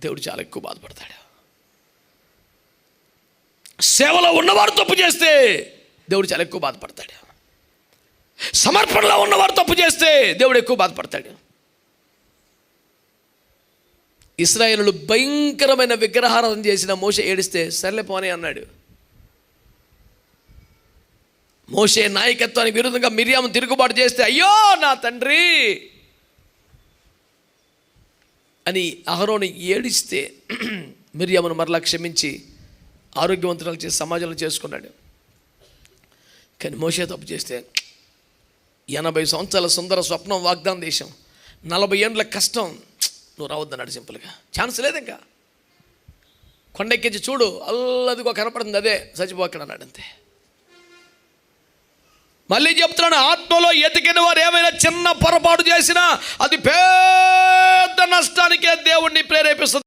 దేవుడు చాలా ఎక్కువ బాధపడతాడు. సేవలో ఉన్నవారు తప్పు చేస్తే దేవుడు చాలా ఎక్కువ బాధపడతాడు. సమర్పణలో ఉన్నవారు తప్పు చేస్తే దేవుడు ఎక్కువ బాధపడతాడు. ఇశ్రాయేలులు భయంకరమైన విగ్రహారాధన చేసిన మోషే ఏడిస్తే సర్లే పోనీ అన్నాడు. మోషే నాయకత్వానికి విరుద్ధంగా మిర్యాము తిరుగుబాటు చేస్తే అయ్యో నా తండ్రి అని అహరోను ఏడిస్తే మిర్యామును మరలా క్షమించి ఆరోగ్యవంతురాలు చేసి సమాజంలో చేసుకున్నాడు. కానీ మోషే తప్పు చేస్తే 80 సంవత్సరాల సుందర స్వప్నం వాగ్దాన దేశం, 40 ఏండ్ల కష్టం, నువ్వు రావద్దన్నాడు. సింపుల్గా ఛాన్స్ లేదు. ఇంకా కొండెక్కించి చూడు, అల్లదిగో కనపడుతుంది, అదే చచ్చిపోక్కడ అన్నాడు. అంతే. మళ్ళీ చెప్తున్నాను, ఆత్మలో ఎతికిన వారు ఏమైనా చిన్న పొరపాటు చేసినా అది పెద్ద నష్టానికే దేవుణ్ణి ప్రేరేపిస్తుంది.